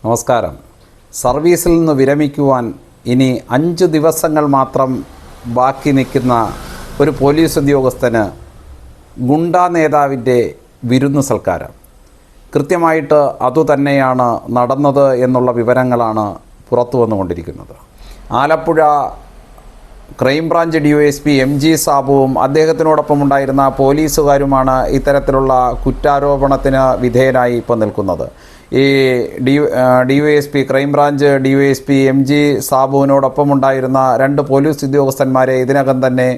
നമസ്കാരം. സർവീസിൽ നിന്ന് വിരമിക്കുവാൻ ഇനി 5 ദിവസങ്ങൾ മാത്രം ബാക്കി നിൽക്കുന്ന ഒരു പോലീസ് ഉദ്യോഗസ്ഥന് ഗുണ്ടാ നേതാവിൻ്റെ വിരുന്നു സൽക്കാരം. കൃത്യമായിട്ട് അതുതന്നെയാണ് നടന്നത് എന്നുള്ള വിവരങ്ങളാണ് പുറത്തു വന്നുകൊണ്ടിരിക്കുന്നത്. ആലപ്പുഴ ക്രൈംബ്രാഞ്ച് DYSP MG സാബുവും അദ്ദേഹത്തിനോടൊപ്പം ഉണ്ടായിരുന്ന പോലീസുകാരുമാണ് ഇത്തരത്തിലുള്ള കുറ്റാരോപണത്തിന് വിധേയനായി ഇപ്പോൾ നിൽക്കുന്നത്. ഈ DYSP ക്രൈംബ്രാഞ്ച് DYSP MG സാബുവിനോടൊപ്പം ഉണ്ടായിരുന്ന 2 പോലീസ് ഉദ്യോഗസ്ഥന്മാരെ ഇതിനകം തന്നെ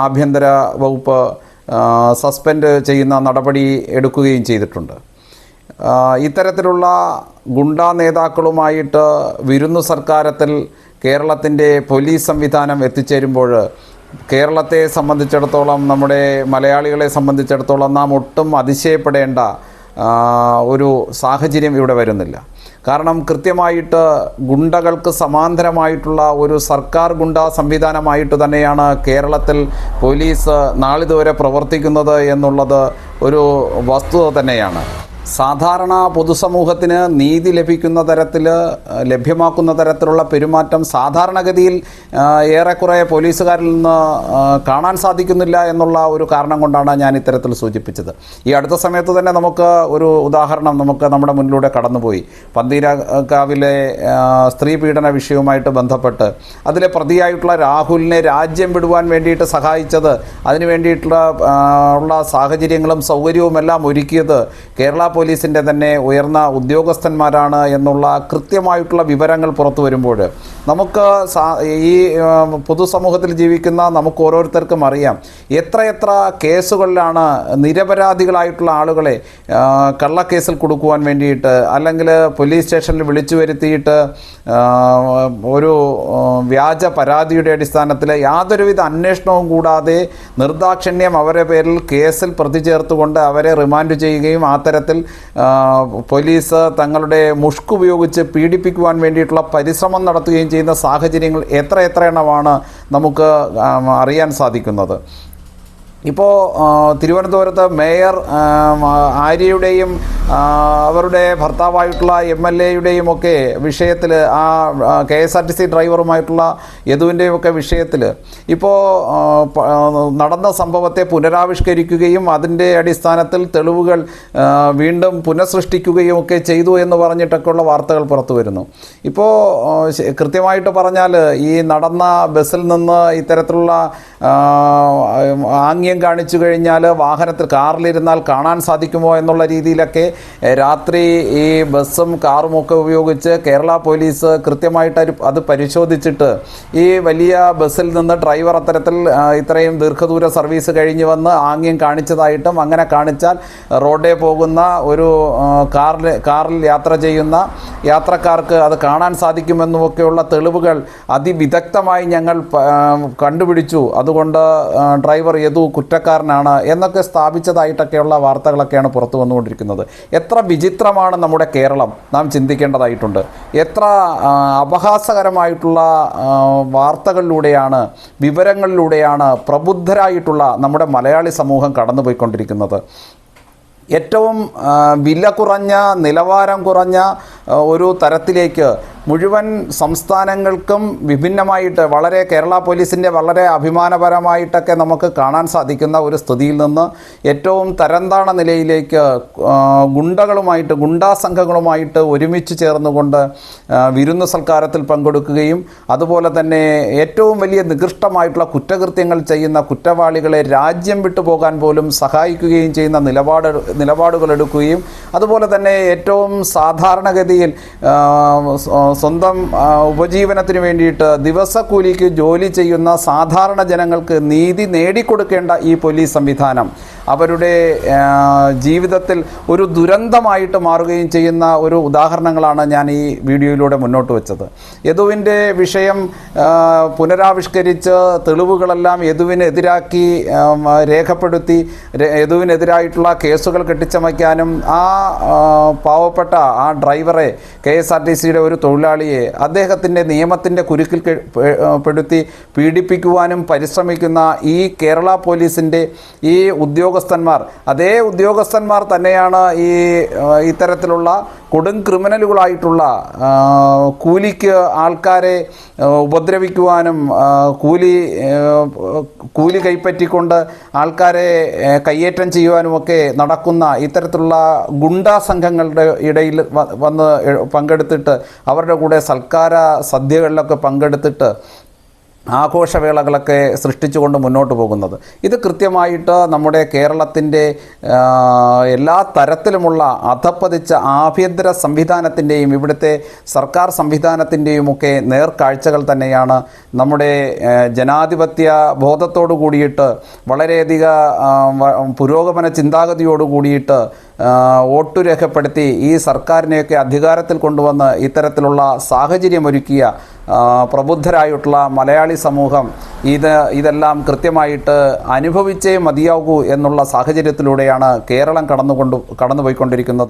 ആഭ്യന്തര വകുപ്പ് സസ്പെൻഡ് ചെയ്യുന്ന നടപടി എടുക്കുകയും ചെയ്തിട്ടുണ്ട്. ഇത്തരത്തിലുള്ള ഗുണ്ടാ നേതാക്കളുമായിട്ട് വിരുന്നു സൽക്കാരത്തിൽ കേരളത്തിൻ്റെ പോലീസ് സംവിധാനം എത്തിച്ചേരുമ്പോൾ കേരളത്തെ സംബന്ധിച്ചിടത്തോളം, നമ്മുടെ മലയാളികളെ സംബന്ധിച്ചിടത്തോളം നാം ഒട്ടും അതിശയപ്പെടേണ്ട ഒരു സാഹചര്യം ഇവിടെ വരുന്നില്ല. കാരണം കൃത്യമായിട്ട് ഗുണ്ടകൾക്ക് സമാന്തരമായിട്ടുള്ള ഒരു സർക്കാർ ഗുണ്ടാ സംവിധാനമായിട്ട് തന്നെയാണ് കേരളത്തിൽ പോലീസ് നാളിതുവരെ പ്രവർത്തിക്കുന്നത് എന്നുള്ളത് ഒരു വസ്തുത തന്നെയാണ്. സാധാരണ പൊതുസമൂഹത്തിന് നീതി ലഭിക്കുന്ന തരത്തിൽ, ലഭ്യമാക്കുന്ന തരത്തിലുള്ള പെരുമാറ്റം സാധാരണഗതിയിൽ ഏറെക്കുറെ പോലീസുകാരിൽ നിന്ന് കാണാൻ സാധിക്കുന്നില്ല എന്നുള്ള ഒരു കാരണം കൊണ്ടാണ് ഞാൻ ഇത്തരത്തിൽ സൂചിപ്പിച്ചത്. ഈ അടുത്ത സമയത്ത് തന്നെ നമുക്ക് ഒരു ഉദാഹരണം നമ്മുടെ മുന്നിലൂടെ കടന്നുപോയി. പന്തീരാങ്കാവിലെ സ്ത്രീ പീഡന വിഷയവുമായിട്ട് ബന്ധപ്പെട്ട് അതിലെ പ്രതിയായിട്ടുള്ള രാഹുലിനെ രാജ്യം വിടുവാൻ വേണ്ടിയിട്ട് സഹായിച്ചത്, അതിനു വേണ്ടിയിട്ടുള്ള സാഹചര്യങ്ങളും സൗകര്യവുമെല്ലാം ഒരുക്കിയത് കേരള പോലീസിൻ്റെ തന്നെ ഉയർന്ന ഉദ്യോഗസ്ഥന്മാരാണ് എന്നുള്ള കൃത്യമായിട്ടുള്ള വിവരങ്ങൾ പുറത്തു വരുമ്പോൾ നമുക്ക് ഈ പൊതുസമൂഹത്തിൽ ജീവിക്കുന്ന നമുക്ക് ഓരോരുത്തർക്കും അറിയാം എത്രയെത്ര കേസുകളിലാണ് നിരപരാധികളായിട്ടുള്ള ആളുകളെ കള്ളക്കേസിൽ കൊടുക്കുവാൻ വേണ്ടിയിട്ട്, അല്ലെങ്കിൽ പോലീസ് സ്റ്റേഷനിൽ വിളിച്ചു വരുത്തിയിട്ട് ഒരു വ്യാജ പരാതിയുടെ അടിസ്ഥാനത്തിൽ യാതൊരുവിധ അന്വേഷണവും കൂടാതെ നിർദാക്ഷിണ്യം അവരുടെ പേരിൽ കേസിൽ പ്രതി ചേർത്തുകൊണ്ട് അവരെ റിമാൻഡ് ചെയ്യുകയും ആ തരത്തിൽ പോലീസ് തങ്ങളുടെ മുഷ്ക് ഉപയോഗിച്ച് പീഡിപ്പിക്കുവാൻ വേണ്ടിയിട്ടുള്ള പരിശ്രമം നടത്തുകയും ചെയ്യുന്ന സാഹചര്യങ്ങൾ എത്ര എണ്ണമാണ് നമുക്ക് അറിയാൻ സാധിക്കുന്നത്. ഇപ്പോൾ തിരുവനന്തപുരത്ത് മേയർ ആര്യയുടെയും അവരുടെ ഭർത്താവായിട്ടുള്ള MLA-യുടെയും ഒക്കെ വിഷയത്തിൽ, ആ KSRTC ഡ്രൈവറുമായിട്ടുള്ള യദുവിൻ്റെയും ഒക്കെ വിഷയത്തിൽ ഇപ്പോൾ നടന്ന സംഭവത്തെ പുനരാവിഷ്കരിക്കുകയും അതിൻ്റെ അടിസ്ഥാനത്തിൽ തെളിവുകൾ വീണ്ടും പുനഃസൃഷ്ടിക്കുകയും ഒക്കെ ചെയ്തു എന്ന് പറഞ്ഞിട്ടൊക്കെയുള്ള വാർത്തകൾ പുറത്തു വരുന്നു. ഇപ്പോൾ കൃത്യമായിട്ട് പറഞ്ഞാൽ ഈ നടന്ന ബസ്സിൽ നിന്ന് ഇത്തരത്തിലുള്ള ആംഗ്യം കാണിച്ചു കഴിഞ്ഞാൽ വാഹനത്തിൽ കാറിലിരുന്നാൽ കാണാൻ സാധിക്കുമോ എന്നുള്ള രീതിയിലൊക്കെ രാത്രി ഈ ബസ്സും കാറും ഒക്കെ ഉപയോഗിച്ച് കേരള പോലീസ് കൃത്യമായിട്ട് അത് പരിശോധിച്ചിട്ട് ഈ വലിയ ബസ്സിൽ നിന്ന് ഡ്രൈവർ അത്തരത്തിൽ ഇത്രയും ദീർഘദൂര സർവീസ് കഴിഞ്ഞ് വന്ന് ആംഗ്യം കാണിച്ചതായിട്ടും, അങ്ങനെ കാണിച്ചാൽ റോഡിൽ പോകുന്ന ഒരു കാറിൽ യാത്ര ചെയ്യുന്ന യാത്രക്കാർക്ക് അത് കാണാൻ സാധിക്കുമെന്നുമൊക്കെയുള്ള തെളിവുകൾ അതിവിദഗ്ധമായി ഞങ്ങൾ കണ്ടുപിടിച്ചു, അതുകൊണ്ട് ഡ്രൈവർ യദു കുറ്റക്കാരനാണ് എന്നൊക്കെ സ്ഥാപിച്ചതായിട്ടൊക്കെയുള്ള വാർത്തകളൊക്കെയാണ് പുറത്തു വന്നുകൊണ്ടിരിക്കുന്നത്. എത്ര വിചിത്രമാണ് നമ്മുടെ കേരളം, നാം ചിന്തിക്കേണ്ടതായിട്ടുണ്ട്. എത്ര അപഹാസകരമായിട്ടുള്ള വാർത്തകളിലൂടെയാണ്, വിവരങ്ങളിലൂടെയാണ് പ്രബുദ്ധരായിട്ടുള്ള നമ്മുടെ മലയാളി സമൂഹം കടന്നുപോയിക്കൊണ്ടിരിക്കുന്നത്. ഏറ്റവും വില കുറഞ്ഞ, നിലവാരം കുറഞ്ഞ ഒരു തരത്തിലേക്ക് മുഴുവൻ സംസ്ഥാനങ്ങൾക്കും വിഭിന്നമായിട്ട് വളരെ കേരള പോലീസിൻ്റെ വളരെ അഭിമാനപരമായിട്ടൊക്കെ നമുക്ക് കാണാൻ സാധിക്കുന്ന ഒരു സ്ഥിതിയിൽ നിന്ന് ഏറ്റവും തരംതാണ നിലയിലേക്ക് ഗുണ്ടകളുമായിട്ട്, ഗുണ്ടാ സംഘങ്ങളുമായിട്ട് ഒരുമിച്ച് ചേർന്നുകൊണ്ട് വിരുന്നു സൽക്കാരത്തിൽ പങ്കെടുക്കുകയും അതുപോലെ തന്നെ ഏറ്റവും വലിയ നികൃഷ്ടമായിട്ടുള്ള കുറ്റകൃത്യങ്ങൾ ചെയ്യുന്ന കുറ്റവാളികളെ രാജ്യം വിട്ടുപോകാൻ പോലും സഹായിക്കുകയും ചെയ്യുന്ന നിലപാടുകൾ എടുക്കുകയും അതുപോലെ തന്നെ ഏറ്റവും സാധാരണഗതിയിൽ സ്വന്തം ഉപജീവനത്തിന് വേണ്ടിയിട്ട് ദിവസക്കൂലിക്ക് ജോലി ചെയ്യുന്ന സാധാരണ ജനങ്ങൾക്ക് നീതി നേടിക്കൊടുക്കേണ്ട ഈ പോലീസ് സംവിധാനം അവരുടെ ജീവിതത്തിൽ ഒരു ദുരന്തമായിട്ട് മാറുകയും ചെയ്യുന്ന ഒരു ഉദാഹരണങ്ങളാണ് ഞാൻ ഈ വീഡിയോയിലൂടെ മുന്നോട്ട് വെച്ചത്. യദുവിൻ്റെ വിഷയം പുനരാവിഷ്കരിച്ച് തെളിവുകളെല്ലാം യദുവിനെതിരാക്കി രേഖപ്പെടുത്തി യദുവിനെതിരായിട്ടുള്ള കേസുകൾ കെട്ടിച്ചമയ്ക്കാനും ആ പാവപ്പെട്ട ആ ഡ്രൈവറെ, KSRTCയുടെ ഒരു തൊഴിലാളിയെ അദ്ദേഹത്തിൻ്റെ നിയമത്തിൻ്റെ കുരുക്കിൽ പെടുത്തി പീഡിപ്പിക്കുവാനും പരിശ്രമിക്കുന്ന ഈ കേരള പോലീസിൻ്റെ ഈ ഉദ്യോഗ ഉദ്യോഗസ്ഥന്മാർ, അതേ ഉദ്യോഗസ്ഥന്മാർ തന്നെയാണ് ഇത്തരത്തിലുള്ള കൊടും ക്രിമിനലുകളായിട്ടുള്ള കൂലിക്ക് ആൾക്കാരെ ഉപദ്രവിക്കുവാനും കൂലി കൈപ്പറ്റിക്കൊണ്ട് ആൾക്കാരെ കയ്യേറ്റം ചെയ്യുവാനുമൊക്കെ നടക്കുന്ന ഇത്തരത്തിലുള്ള ഗുണ്ടാ സംഘങ്ങളുടെ ഇടയിൽ വന്ന് പങ്കെടുത്തിട്ട് അവരുടെ കൂടെ സൽക്കാര സദ്യകളിലൊക്കെ പങ്കെടുത്തിട്ട് ആഘോഷവേളകളൊക്കെ സൃഷ്ടിച്ചുകൊണ്ട് മുന്നോട്ട് പോകുന്നത്. ഇത് കൃത്യമായിട്ട് നമ്മുടെ കേരളത്തിൻ്റെ എല്ലാ തരത്തിലുമുള്ള അധപ്പതിച്ച ആഭ്യന്തര സംവിധാനത്തിൻ്റെയും ഇവിടുത്തെ സർക്കാർ സംവിധാനത്തിൻ്റെയും ഒക്കെ നേർക്കാഴ്ചകൾ തന്നെയാണ്. നമ്മുടെ ജനാധിപത്യ ബോധത്തോടു കൂടിയിട്ട് വളരെയധികം പുരോഗമന ചിന്താഗതിയോട് കൂടിയിട്ട് വോട്ട് രേഖപ്പെടുത്തി ഈ സർക്കാരിനെയൊക്കെ അധികാരത്തിൽ കൊണ്ടുവന്ന് ഇത്തരത്തിലുള്ള സാഹചര്യമൊരുക്കിയ പ്രബുദ്ധരായിട്ടുള്ള മലയാളി സമൂഹം ഇതെല്ലാം കൃത്യമായിട്ട് അനുഭവിച്ചേ മതിയാകൂ എന്നുള്ള സാഹചര്യത്തിലൂടെയാണ് കേരളം കടന്നുപോയിക്കൊണ്ടിരിക്കുന്നത്.